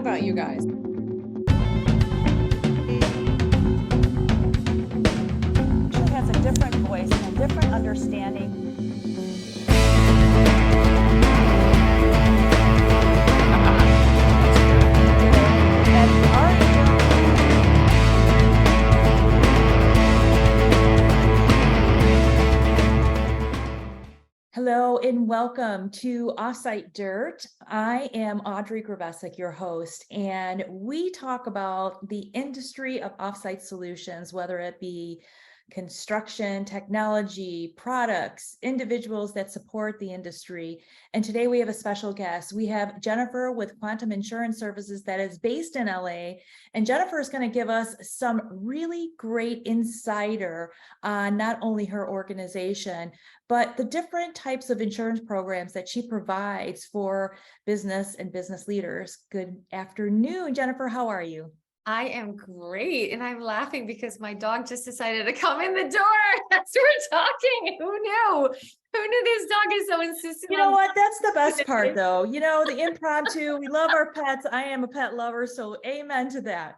about you guys. She has a different voice and a different understanding. Hello and welcome to Offsite Dirt. I am Audree Grubesic, your host, and we talk about the industry of offsite solutions, whether it be construction, technology, products, individuals that support the industry. And today we have a special guest. We have Jennifer with Quantum Insurance Services that is based in LA. And Jennifer is going to give us some really great insider on not only her organization, but the different types of insurance programs that she provides for business and business leaders. Good afternoon, Jennifer. How are you? I am great. And I'm laughing because my dog just decided to come in the door as we're talking. Who knew? Who knew this dog is so insistent? You know what? That's the best part, though. You know, the impromptu. We love our pets. I am a pet lover, so amen to that.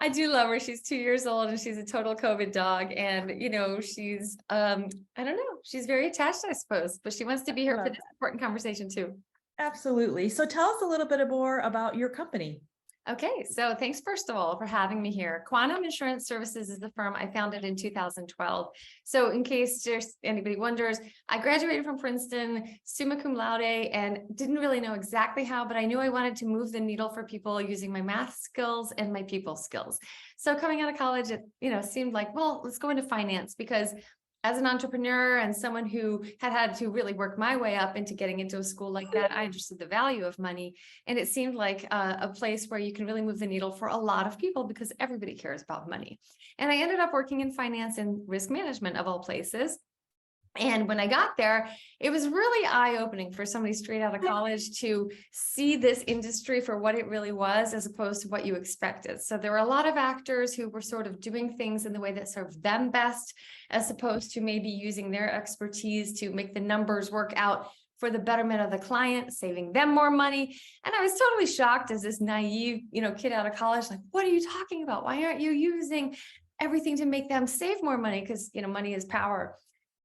I do love her. She's 2 years old and she's a total COVID dog. And, you know, she's, I don't know, she's very attached, I suppose, but she wants to be here for this important conversation too. Absolutely. So tell us a little bit more about your company. Okay, so thanks first of all for having me here. Quantum Insurance Services is the firm I founded in 2012. So in case there's anybody wonders, I graduated from Princeton, summa cum laude, and didn't really know exactly how, but I knew I wanted to move the needle for people using my math skills and my people skills. So coming out of college, it seemed like, well, let's go into finance, because as an entrepreneur and someone who had to really work my way up into getting into a school like that, I understood the value of money. And it seemed like a place where you can really move the needle for a lot of people because everybody cares about money. And I ended up working in finance and risk management of all places. And when I got there, it was really eye-opening for somebody straight out of college to see this industry for what it really was, as opposed to what you expected. So there were a lot of actors who were sort of doing things in the way that served them best, as opposed to maybe using their expertise to make the numbers work out for the betterment of the client, saving them more money. And I was totally shocked as this naive, kid out of college, like, what are you talking about? Why aren't you using everything to make them save more money? Because, money is power.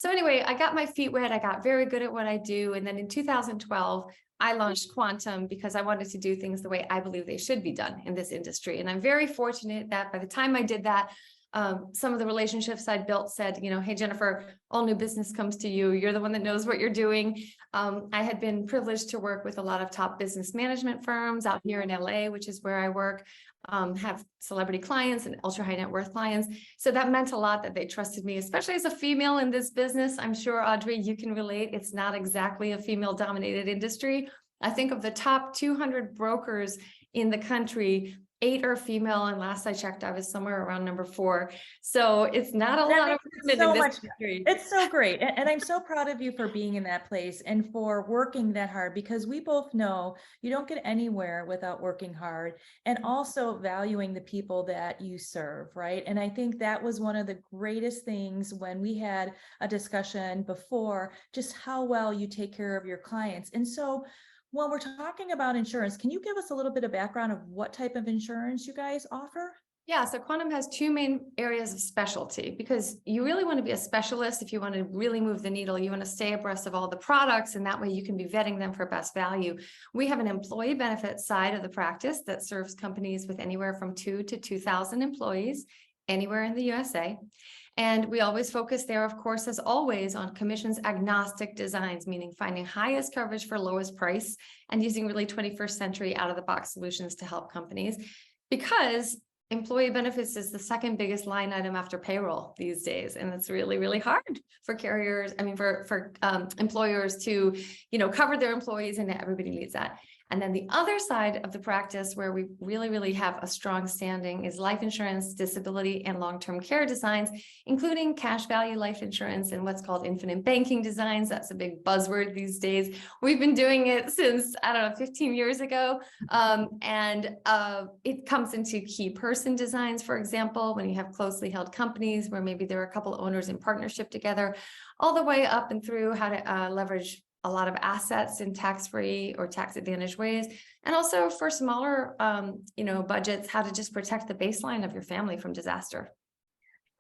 So anyway, I got my feet wet. I got very good at what I do. And then in 2012, I launched Quantum because I wanted to do things the way I believe they should be done in this industry. And I'm very fortunate that by the time I did that, some of the relationships I'd built said, hey, Jennifer, all new business comes to you. You're the one that knows what you're doing. I had been privileged to work with a lot of top business management firms out here in LA, which is where I work, have celebrity clients and ultra high net worth clients. So that meant a lot that they trusted me, especially as a female in this business. I'm sure, Audrey, you can relate. It's not exactly a female dominated industry. I think of the top 200 brokers in the country, 8 are female, and last I checked, I was somewhere around number 4. So it's not a lot of women in this industry. It's so great, and I'm so proud of you for being in that place and for working that hard, because we both know you don't get anywhere without working hard and also valuing the people that you serve, right? And I think that was one of the greatest things when we had a discussion before, just how well you take care of your clients. And so when we're talking about insurance, can you give us a little bit of background of what type of insurance you guys offer? Yeah, so Quantum has 2 main areas of specialty, because you really want to be a specialist if you want to really move the needle. You want to stay abreast of all the products, and that way you can be vetting them for best value. We have an employee benefits side of the practice that serves companies with anywhere from 2 to 2,000 employees anywhere in the USA. And we always focus there, of course, as always, on commissions agnostic designs, meaning finding highest coverage for lowest price and using really 21st century out of the box solutions to help companies, because employee benefits is the second biggest line item after payroll these days. And it's really, really hard for carriers, for employers to, cover their employees, and everybody needs that. And then the other side of the practice where we really, really have a strong standing is life insurance, disability, and long-term care designs, including cash value life insurance and what's called infinite banking designs. That's a big buzzword these days. We've been doing it since, 15 years ago. It comes into key person designs, for example, when you have closely held companies where maybe there are a couple owners in partnership together, all the way up and through how to leverage a lot of assets in tax-free or tax advantage ways. And also for smaller, budgets, how to just protect the baseline of your family from disaster.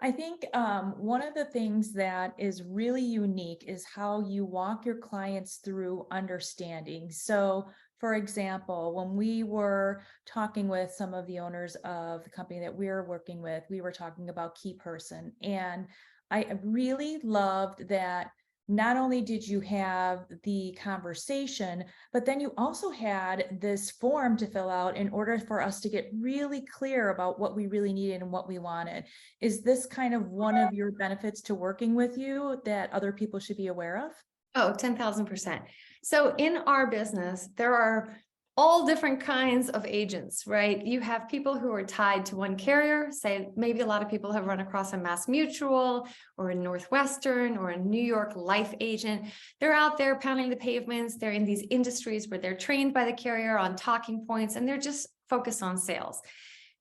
I think one of the things that is really unique is how you walk your clients through understanding. So, for example, when we were talking with some of the owners of the company that we're working with, we were talking about key person. And I really loved that not only did you have the conversation, but then you also had this form to fill out in order for us to get really clear about what we really needed and what we wanted. Is this kind of one of your benefits to working with you that other people should be aware of? Oh, 10,000%. So in our business, there are all different kinds of agents, right? You have people who are tied to one carrier, say maybe a lot of people have run across a Mass Mutual or a Northwestern or a New York Life agent. They're out there pounding the pavements. They're in these industries where they're trained by the carrier on talking points, and they're just focused on sales.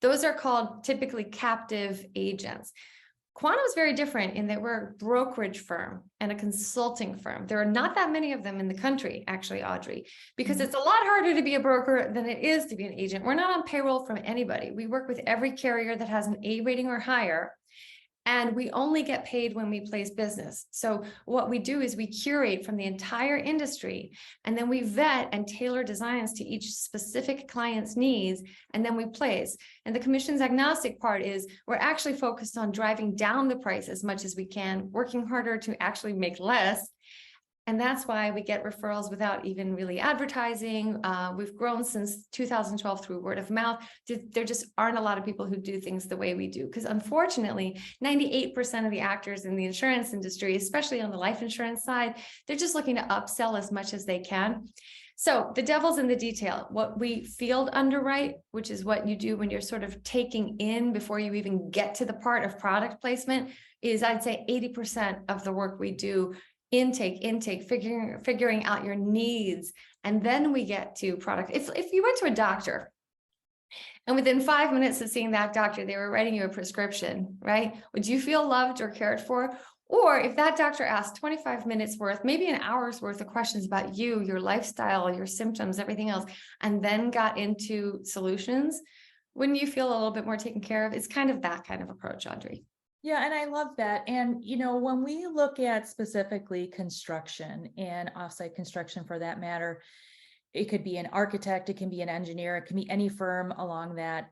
Those are called typically captive agents. Quantum is very different in that we're a brokerage firm and a consulting firm. There are not that many of them in the country, actually, Audrey, because it's a lot harder to be a broker than it is to be an agent. We're not on payroll from anybody. We work with every carrier that has an A rating or higher, and we only get paid when we place business. So what we do is we curate from the entire industry, and then we vet and tailor designs to each specific client's needs, and then we place. And the commissions agnostic part is we're actually focused on driving down the price as much as we can, working harder to actually make less. And that's why we get referrals without even really advertising. We've grown since 2012 through word of mouth. There just aren't a lot of people who do things the way we do. Because unfortunately, 98% of the actors in the insurance industry, especially on the life insurance side, they're just looking to upsell as much as they can. So the devil's in the detail. What we field underwrite, which is what you do when you're sort of taking in before you even get to the part of product placement, is I'd say 80% of the work we do. Intake, figuring out your needs. And then we get to product. If you went to a doctor and within 5 minutes of seeing that doctor, they were writing you a prescription, right? Would you feel loved or cared for? Or if that doctor asked 25 minutes worth, maybe an hour's worth of questions about you, your lifestyle, your symptoms, everything else, and then got into solutions, wouldn't you feel a little bit more taken care of? It's kind of that kind of approach, Audrey. Yeah, and I love that. And, when we look at specifically construction and offsite construction for that matter, it could be an architect, it can be an engineer, it can be any firm along that.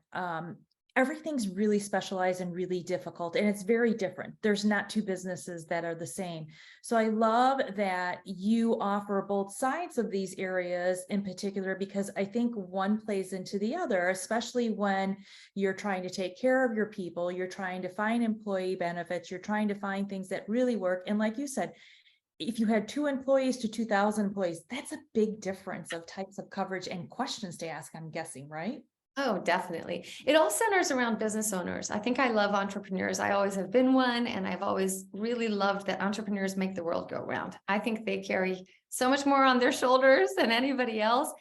Everything's really specialized and really difficult, and it's very different. There's not two businesses that are the same. So I love that you offer both sides of these areas in particular, because I think one plays into the other, especially when you're trying to take care of your people, you're trying to find employee benefits, you're trying to find things that really work. And like you said, if you had 2 employees to 2,000 employees, that's a big difference of types of coverage and questions to ask, I'm guessing, right? Oh, definitely. It all centers around business owners. I think I love entrepreneurs. I always have been one, and I've always really loved that entrepreneurs make the world go round. I think they carry so much more on their shoulders than anybody else,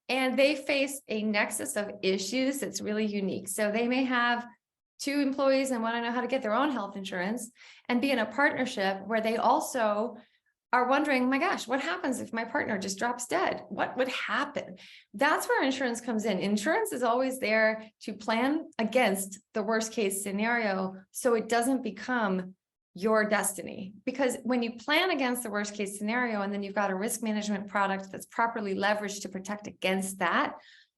and they face a nexus of issues that's really unique. So they may have 2 employees and want to know how to get their own health insurance and be in a partnership where they also are wondering, my gosh, what happens if my partner just drops dead? What would happen? That's where insurance comes in. Insurance is always there to plan against the worst case scenario, so it doesn't become your destiny. Because when you plan against the worst case scenario, and then you've got a risk management product that's properly leveraged to protect against that,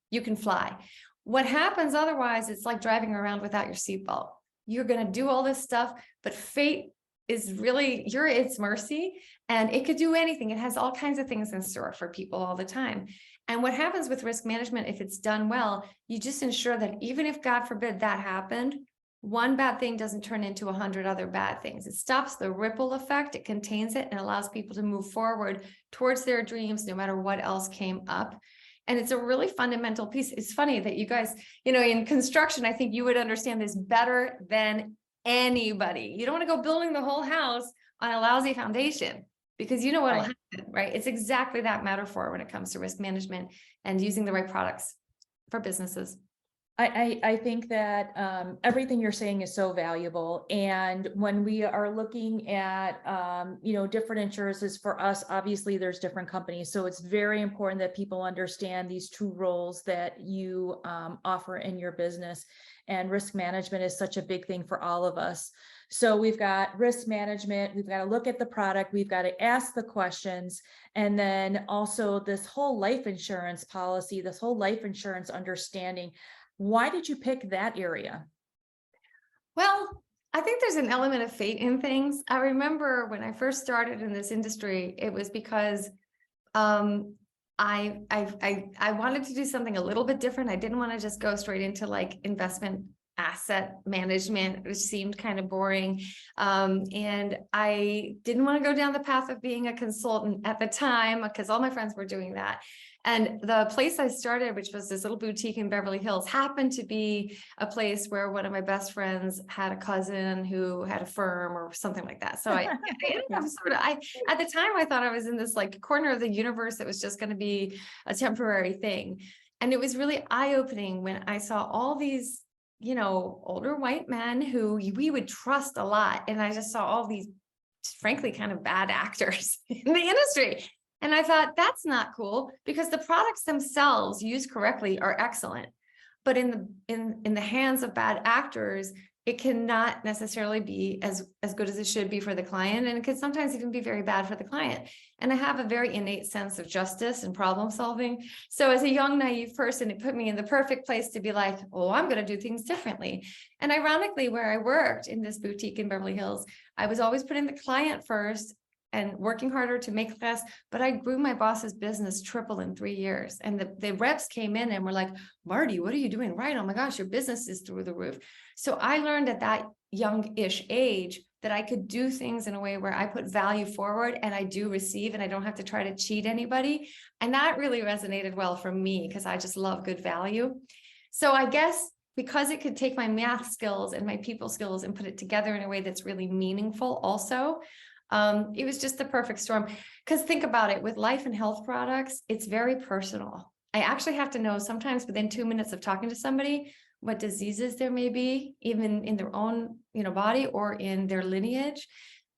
you can fly. What happens otherwise, it's like driving around without your seatbelt. You're going to do all this stuff, but fate is really, you're its mercy, and it could do anything. It has all kinds of things in store for people all the time. And what happens with risk management, if it's done well, you just ensure that even if, God forbid, that happened, one bad thing doesn't turn into 100 other bad things. It stops the ripple effect, it contains it, and allows people to move forward towards their dreams, no matter what else came up. And it's a really fundamental piece. It's funny that you guys, in construction, I think you would understand this better than anybody. You don't want to go building the whole house on a lousy foundation, because you know what will happen, right? It's exactly that metaphor when it comes to risk management and using the right products for businesses. I think that everything you're saying is so valuable. And when we are looking at, different insurances for us, obviously there's different companies. So it's very important that people understand these two roles that you offer in your business. And risk management is such a big thing for all of us. So we've got risk management, we've got to look at the product, we've got to ask the questions. And then also this whole life insurance policy, this whole life insurance understanding. Why did you pick that area? Well, I think there's an element of fate in things. I remember when I first started in this industry, it was because I wanted to do something a little bit different. I didn't want to just go straight into like investment asset management, which seemed kind of boring. And I didn't want to go down the path of being a consultant at the time because all my friends were doing that. And the place I started, which was this little boutique in Beverly Hills, happened to be a place where one of my best friends had a cousin who had a firm or something like that. So I ended up at the time, I thought I was in this like corner of the universe that was just going to be a temporary thing. And it was really eye-opening when I saw all these, older white men who we would trust a lot. And I just saw all these, frankly, kind of bad actors in the industry. And I thought that's not cool because the products themselves used correctly are excellent, but in the hands of bad actors, it cannot necessarily be as good as it should be for the client. And it can sometimes even be very bad for the client. And I have a very innate sense of justice and problem solving. So as a young, naive person, it put me in the perfect place to be like, oh, I'm going to do things differently. And ironically, where I worked in this boutique in Beverly Hills, I was always putting the client first and working harder to make less, but I grew my boss's business triple in 3 years. And the reps came in and were like, Marty, what are you doing right? Oh my gosh, your business is through the roof. So I learned at that young-ish age that I could do things in a way where I put value forward and I do receive and I don't have to try to cheat anybody. And that really resonated well for me because I just love good value. So I guess because it could take my math skills and my people skills and put it together in a way that's really meaningful also, it was just the perfect storm. Because think about it, with life and health products, it's very personal. I actually have to know sometimes within 2 minutes of talking to somebody what diseases there may be, even in their own, body or in their lineage.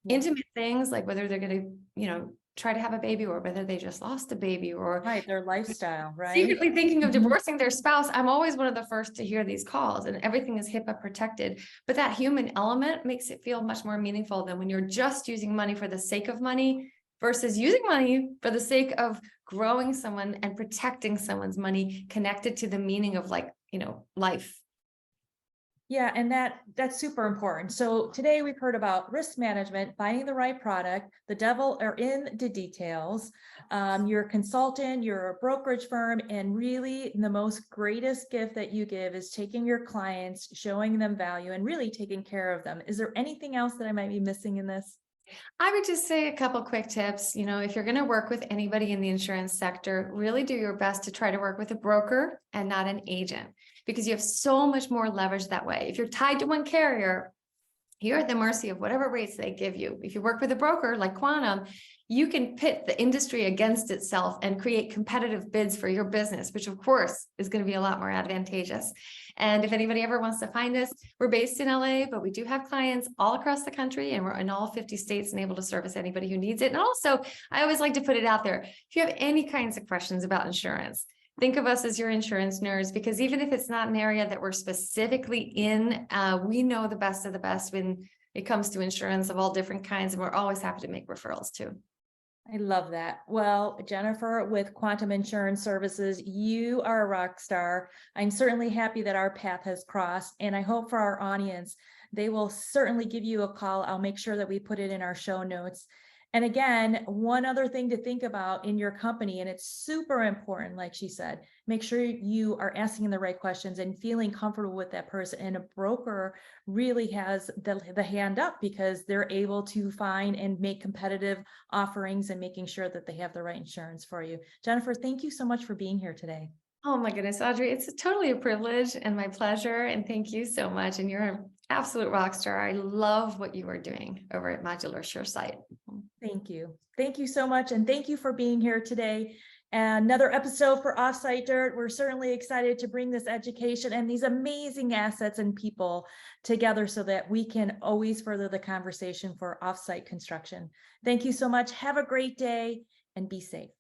Intimate things like whether they're going to, try to have a baby or whether they just lost a baby or their lifestyle, right? Secretly thinking of divorcing their spouse. I'm always one of the first to hear these calls and everything is HIPAA protected, but that human element makes it feel much more meaningful than when you're just using money for the sake of money versus using money for the sake of growing someone and protecting someone's money connected to the meaning of life. Yeah, and that's super important. So today we've heard about risk management, finding the right product. The devil are in the details. You're a consultant, you're a brokerage firm, and really the most greatest gift that you give is taking your clients, showing them value, and really taking care of them. Is there anything else that I might be missing in this? I would just say a couple quick tips. If you're going to work with anybody in the insurance sector, really do your best to try to work with a broker and not an agent, because you have so much more leverage that way. If you're tied to one carrier, you're at the mercy of whatever rates they give you. If you work with a broker like Quantum, you can pit the industry against itself and create competitive bids for your business, which of course is going to be a lot more advantageous. And if anybody ever wants to find us, we're based in LA, but we do have clients all across the country and we're in all 50 states and able to service anybody who needs it. And also, I always like to put it out there. If you have any kinds of questions about insurance, think of us as your insurance nerds, because even if it's not an area that we're specifically in, we know the best of the best when it comes to insurance of all different kinds. And we're always happy to make referrals too. I love that. Well, Jennifer, with Quantum Insurance Services, you are a rock star. I'm certainly happy that our path has crossed, and I hope for our audience, they will certainly give you a call. I'll make sure that we put it in our show notes. And again, one other thing to think about in your company, and it's super important, like she said, make sure you are asking the right questions and feeling comfortable with that person. And a broker really has the hand up because they're able to find and make competitive offerings and making sure that they have the right insurance for you. Jennifer, thank you so much for being here today. Oh my goodness, Audrey, it's totally a privilege and my pleasure. And thank you so much. And you're an absolute rock star. I love what you are doing over at Modular SureSight. Thank you. Thank you so much. And thank you for being here today. Another episode for Offsite Dirt. We're certainly excited to bring this education and these amazing assets and people together so that we can always further the conversation for offsite construction. Thank you so much. Have a great day and be safe.